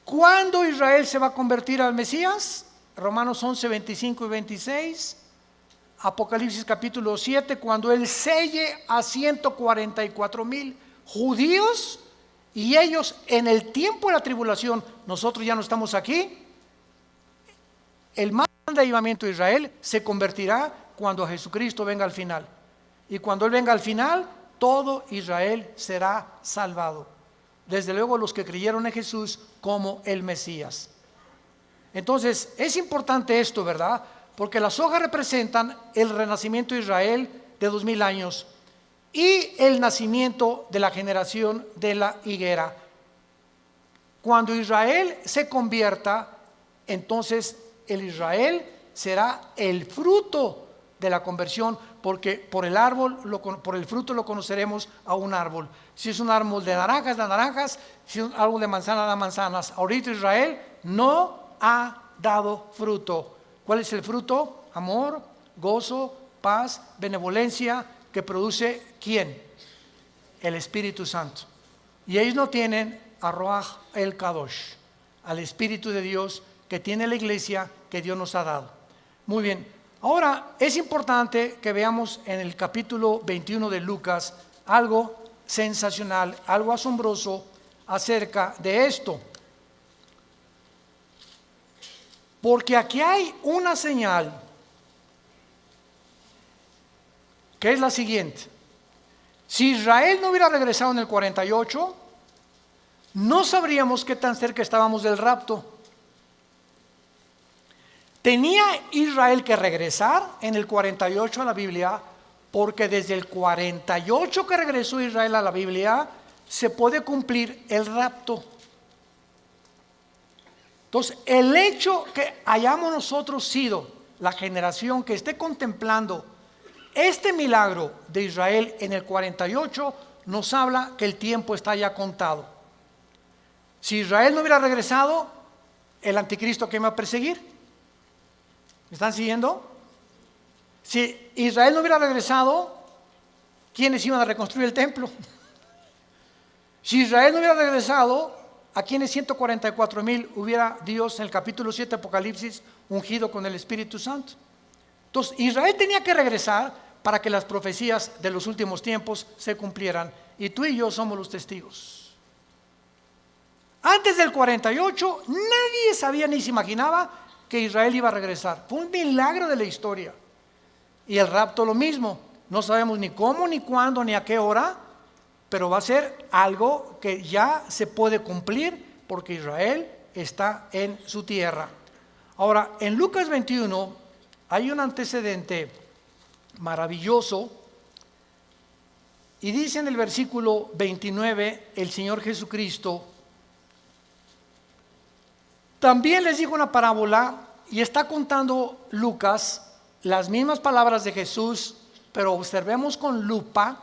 ¿Cuándo Israel se va a convertir al Mesías? Romanos 11, 25 y 26. Apocalipsis capítulo 7, cuando Él selle a 144,000 judíos, y ellos en el tiempo de la tribulación, nosotros ya no estamos aquí, el más grande avivamiento de Israel se convertirá cuando Jesucristo venga al final. Y cuando Él venga al final, todo Israel será salvado. Desde luego los que creyeron en Jesús como el Mesías. Entonces, es importante esto, ¿verdad? Porque las hojas representan el renacimiento de Israel de 2000 años y el nacimiento de la generación de la higuera. Cuando Israel se convierta, entonces el Israel será el fruto de la conversión, porque por el fruto lo conoceremos a un árbol. Si es un árbol de naranjas, da naranjas; si es un árbol de manzanas, da manzanas. Ahorita Israel no ha dado fruto. ¿Cuál es el fruto? Amor, gozo, paz, benevolencia, que produce ¿quién? El Espíritu Santo. Y ellos no tienen a Ruach el Kadosh, al Espíritu de Dios que tiene la iglesia que Dios nos ha dado. Muy bien. Ahora, es importante que veamos en el capítulo 21 de Lucas algo sensacional, algo asombroso acerca de esto. Porque aquí hay una señal que es la siguiente. Si Israel no hubiera regresado en el 48, no sabríamos qué tan cerca estábamos del rapto. Tenía Israel que regresar en el 48 a la Biblia, porque desde el 48 que regresó Israel a la Biblia, se puede cumplir el rapto. Entonces, el hecho que hayamos nosotros sido la generación que esté contemplando este milagro de Israel en el 48, nos habla que el tiempo está ya contado. Si Israel no hubiera regresado, el anticristo, ¿qué me va a perseguir? ¿Me están siguiendo? Si Israel no hubiera regresado, ¿quiénes iban a reconstruir el templo? Si Israel no hubiera regresado, ¿a quiénes 144,000 hubiera Dios en el capítulo 7 de Apocalipsis ungido con el Espíritu Santo? Entonces, Israel tenía que regresar para que las profecías de los últimos tiempos se cumplieran. Y tú y yo somos los testigos. Antes del 48, nadie sabía ni se imaginaba que Israel iba a regresar. Fue un milagro de la historia. Y el rapto lo mismo. No sabemos ni cómo, ni cuándo, ni a qué hora, pero va a ser algo que ya se puede cumplir porque Israel está en su tierra. Ahora, en Lucas 21 hay un antecedente maravilloso, y dice en el versículo 29 el Señor Jesucristo: también les dijo una parábola, y está contando Lucas las mismas palabras de Jesús, pero observemos con lupa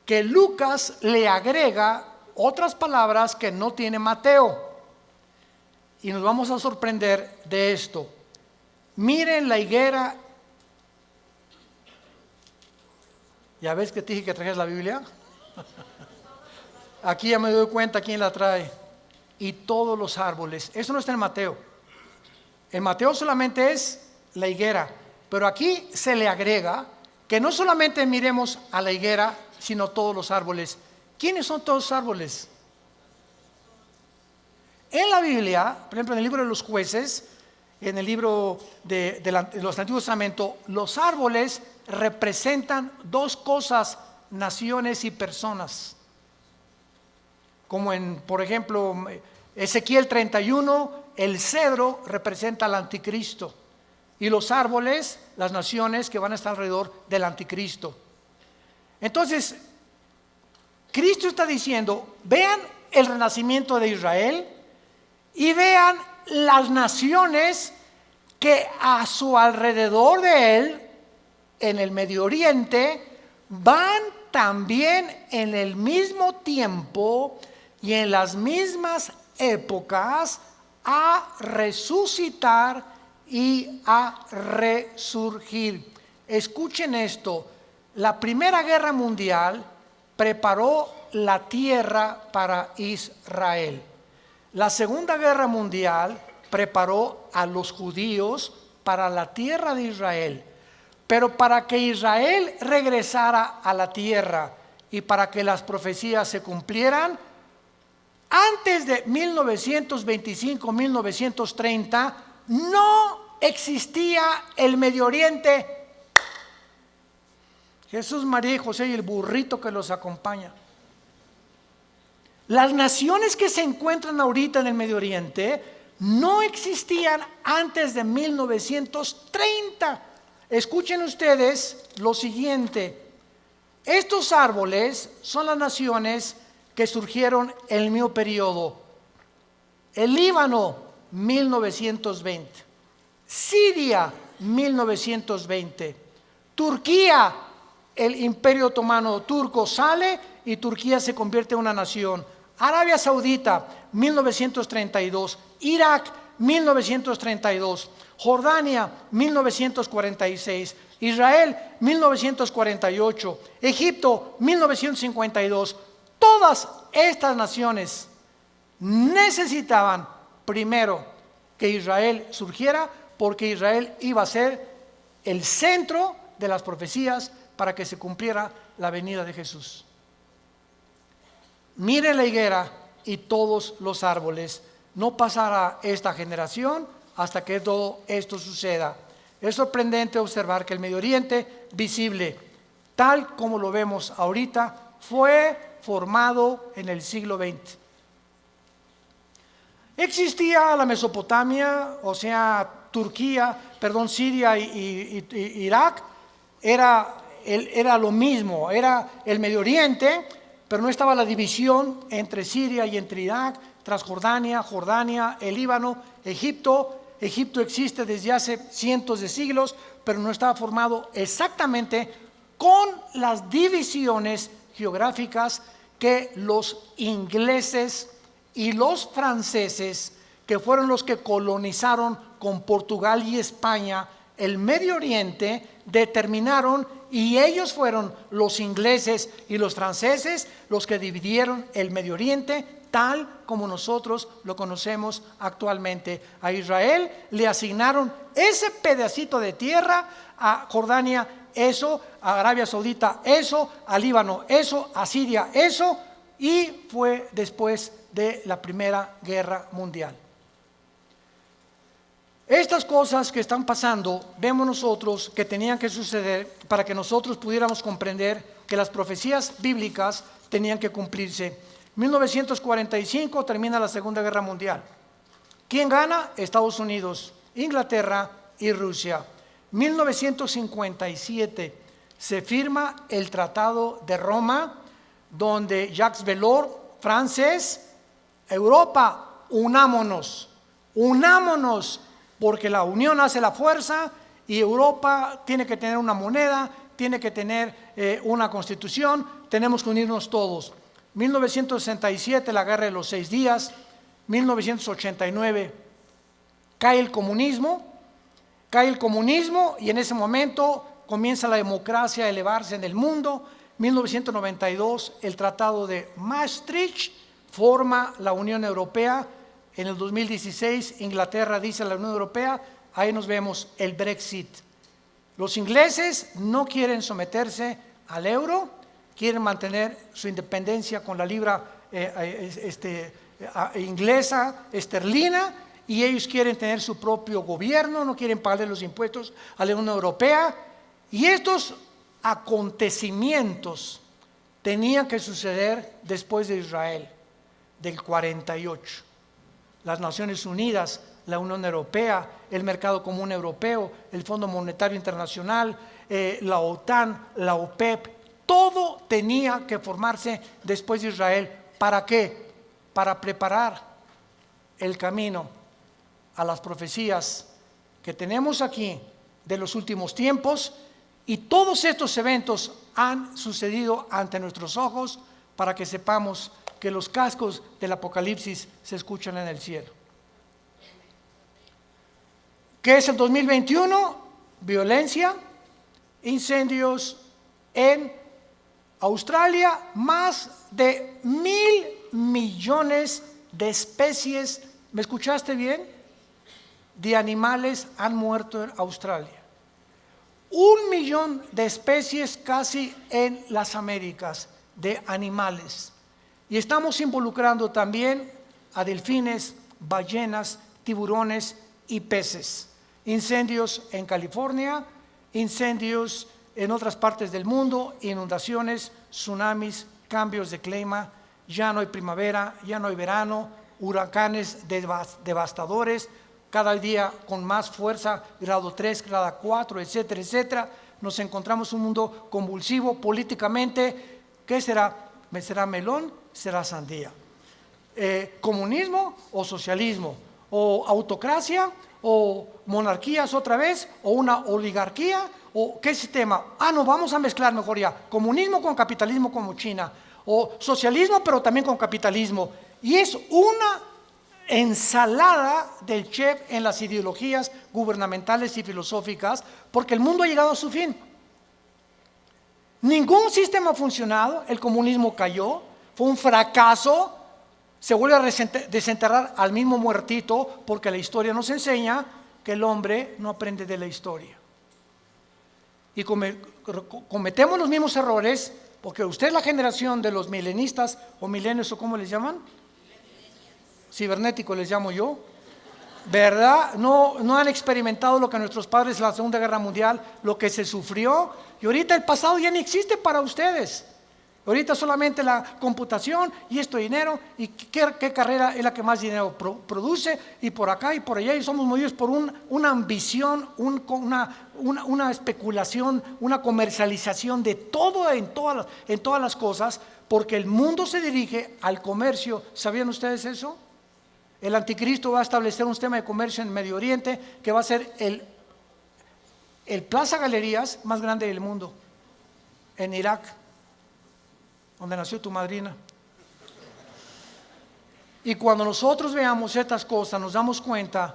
que Lucas le agrega otras palabras que no tiene Mateo, y nos vamos a sorprender de esto. Miren la higuera. ¿Ya ves que te dije que trajeras la Biblia? Aquí ya me doy cuenta quién la trae. Y todos los árboles. Eso no está en Mateo. En Mateo solamente es la higuera, pero aquí se le agrega que no solamente miremos a la higuera, sino todos los árboles. ¿Quiénes son todos los árboles? En la Biblia, por ejemplo en el libro de los Jueces, en el libro de los Antiguos Testamentos, los árboles representan dos cosas: naciones y personas. Como por ejemplo, Ezequiel 31, el cedro representa al anticristo, y los árboles, las naciones que van a estar alrededor del anticristo. Entonces, Cristo está diciendo: vean el renacimiento de Israel y vean las naciones que a su alrededor de él, en el Medio Oriente, van también en el mismo tiempo y en las mismas épocas a resucitar y a resurgir. Escuchen esto: la Primera Guerra Mundial preparó la tierra para Israel. La Segunda Guerra Mundial preparó a los judíos para la tierra de Israel. Pero para que Israel regresara a la tierra y para que las profecías se cumplieran, antes de 1925-1930 no existía el Medio Oriente. Jesús, María y José y el burrito que los acompaña. Las naciones que se encuentran ahorita en el Medio Oriente no existían antes de 1930. Escuchen ustedes lo siguiente: estos árboles son las naciones que surgieron en el mismo periodo. El Líbano, 1920. Siria, 1920. Turquía, el Imperio Otomano turco sale y Turquía se convierte en una nación. Arabia Saudita, 1932. Irak, 1932. Jordania, 1946. Israel, 1948. Egipto, 1952. Todas estas naciones necesitaban primero que Israel surgiera, porque Israel iba a ser el centro de las profecías para que se cumpliera la venida de Jesús. Miren la higuera y todos los árboles. No pasará esta generación hasta que todo esto suceda. Es sorprendente observar que el Medio Oriente visible, tal como lo vemos ahorita, fue formado en el siglo XX. Existía la Mesopotamia, o sea, Siria y Irak, era lo mismo, era el Medio Oriente, pero no estaba la división entre Siria y entre Irak, Transjordania, Jordania, el Líbano, Egipto. Egipto existe desde hace cientos de siglos, pero no estaba formado exactamente con las divisiones geográficas que los ingleses y los franceses, que fueron los que colonizaron con Portugal y España el Medio Oriente, determinaron, y ellos fueron los ingleses y los franceses los que dividieron el Medio Oriente tal como nosotros lo conocemos actualmente. A Israel le asignaron ese pedacito de tierra, a Jordania eso, a Arabia Saudita eso, a Líbano eso, a Siria eso, y fue después de la Primera Guerra Mundial. Estas cosas que están pasando, vemos nosotros que tenían que suceder para que nosotros pudiéramos comprender que las profecías bíblicas tenían que cumplirse. 1945 termina la Segunda Guerra Mundial. ¿Quién gana? Estados Unidos, Inglaterra y Rusia. 1957 se firma el Tratado de Roma, donde Jacques Delors, francés: Europa, unámonos, porque la unión hace la fuerza, y Europa tiene que tener una moneda, tiene que tener una constitución, tenemos que unirnos todos. 1967, la Guerra de los 6 días. 1989, cae el comunismo, y en ese momento comienza la democracia a elevarse en el mundo. 1992, el Tratado de Maastricht forma la Unión Europea. En el 2016, Inglaterra dice a la Unión Europea, ahí nos vemos el Brexit. Los ingleses no quieren someterse al euro, quieren mantener su independencia con la libra inglesa, esterlina, y ellos quieren tener su propio gobierno, no quieren pagarle los impuestos a la Unión Europea. Y estos acontecimientos tenían que suceder después de Israel, del 48. Las Naciones Unidas, la Unión Europea, el Mercado Común Europeo, el Fondo Monetario Internacional, la OTAN, la OPEP, todo tenía que formarse después de Israel. ¿Para qué? Para preparar el camino a las profecías que tenemos aquí de los últimos tiempos, y todos estos eventos han sucedido ante nuestros ojos para que sepamos que los cascos del Apocalipsis se escuchan en el cielo. ¿Qué es el 2021? Violencia, incendios en Australia, más de 1,000 millones de especies, ¿me escuchaste bien?, de animales han muerto en Australia. 1 millón de especies casi en las Américas de animales. Y estamos involucrando también a delfines, ballenas, tiburones y peces. Incendios en California, incendios en otras partes del mundo, inundaciones, tsunamis, cambios de clima, ya no hay primavera, ya no hay verano, huracanes devastadores, cada día con más fuerza, grado 3, grado 4, etcétera, etcétera. Nos encontramos en un mundo convulsivo políticamente. ¿Qué será? ¿Será melón? ¿Será sandía? ¿Comunismo o socialismo? ¿O autocracia? ¿O monarquías otra vez? ¿O una oligarquía? ¿O qué sistema? No, vamos a mezclar mejor ya. Comunismo con capitalismo como China. O socialismo pero también con capitalismo. Y es una ensalada del chef en las ideologías gubernamentales y filosóficas, porque el mundo ha llegado a su fin. Ningún sistema ha funcionado, el comunismo cayó, fue un fracaso, se vuelve a desenterrar al mismo muertito, porque la historia nos enseña que el hombre no aprende de la historia. Y cometemos los mismos errores, porque usted es la generación de los milenistas o milenios, o ¿cómo les llaman? Cibernético les llamo yo, ¿verdad? No han experimentado lo que nuestros padres en la Segunda Guerra Mundial, lo que se sufrió, y ahorita el pasado ya no existe para ustedes. Ahorita solamente la computación y esto dinero, y qué carrera es la que más dinero produce, y por acá y por allá, y somos movidos por una ambición, una especulación, una comercialización de todo en todas las cosas, porque el mundo se dirige al comercio. ¿Sabían ustedes eso? El anticristo va a establecer un sistema de comercio en Medio Oriente que va a ser el Plaza Galerías más grande del mundo, en Irak, donde nació tu madrina. Y cuando nosotros veamos estas cosas, nos damos cuenta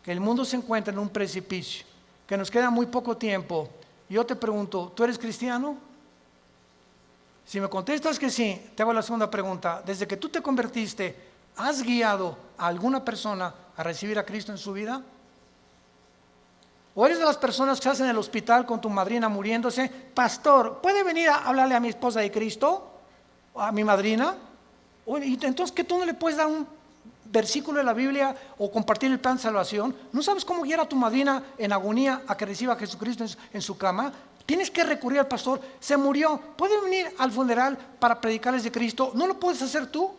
que el mundo se encuentra en un precipicio, que nos queda muy poco tiempo. Yo te pregunto, ¿tú eres cristiano? Si me contestas que sí, te hago la segunda pregunta. Desde que tú te convertiste, ¿has guiado a alguna persona a recibir a Cristo en su vida? ¿O eres de las personas que estás en el hospital con tu madrina muriéndose? Pastor, ¿puede venir a hablarle a mi esposa de Cristo? ¿O a mi madrina? Entonces, ¿que tú no le puedes dar un versículo de la Biblia o compartir el plan de salvación? ¿No sabes cómo guiar a tu madrina en agonía a que reciba a Jesucristo en su cama? Tienes que recurrir al pastor. Se murió, ¿puede venir al funeral para predicarles de Cristo? ¿No lo puedes hacer tú?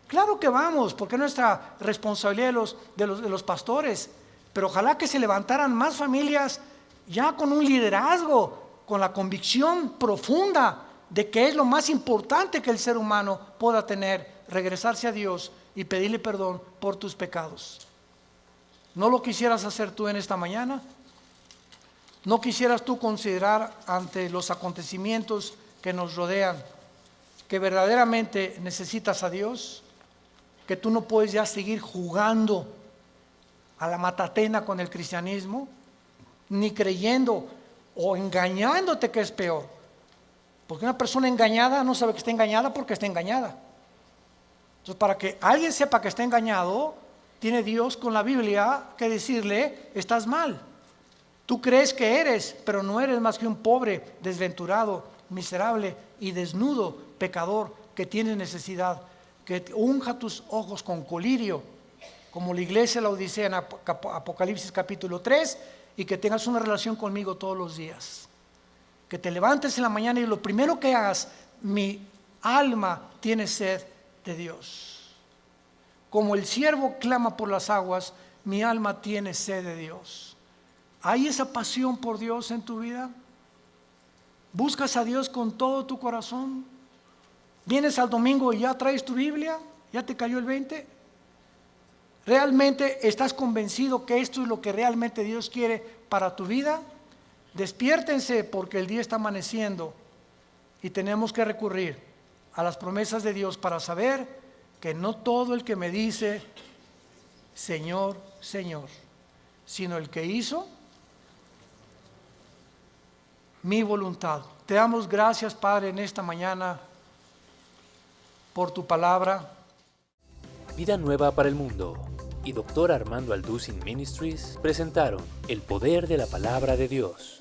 Claro que vamos, porque es nuestra responsabilidad de los pastores. Pero ojalá que se levantaran más familias ya con un liderazgo, con la convicción profunda de que es lo más importante que el ser humano pueda tener, regresarse a Dios y pedirle perdón por tus pecados. ¿No lo quisieras hacer tú en esta mañana? ¿No quisieras tú considerar ante los acontecimientos que nos rodean que verdaderamente necesitas a Dios? Que tú no puedes ya seguir jugando a la matatena con el cristianismo, ni creyendo o engañándote, que es peor. Porque una persona engañada no sabe que está engañada porque está engañada. Entonces, para que alguien sepa que está engañado, tiene Dios con la Biblia que decirle: estás mal. Tú crees que eres, pero no eres más que un pobre, desventurado, miserable y desnudo pecador que tiene necesidad. Que unja tus ojos con colirio como la iglesia de la Odisea en Apocalipsis capítulo 3, y que tengas una relación conmigo todos los días. Que te levantes en la mañana y lo primero que hagas, mi alma tiene sed de Dios. Como el ciervo clama por las aguas, mi alma tiene sed de Dios. ¿Hay esa pasión por Dios en tu vida? ¿Buscas a Dios con todo tu corazón? ¿Vienes al domingo y ya traes tu Biblia? ¿Ya te cayó el 20? ¿Realmente estás convencido que esto es lo que realmente Dios quiere para tu vida? Despiértense, porque el día está amaneciendo y tenemos que recurrir a las promesas de Dios para saber que no todo el que me dice Señor, Señor, sino el que hizo mi voluntad. Te damos gracias, Padre, en esta mañana por tu palabra. Vida Nueva para el Mundo y Dr. Armando Alducin Ministries presentaron El Poder de la Palabra de Dios.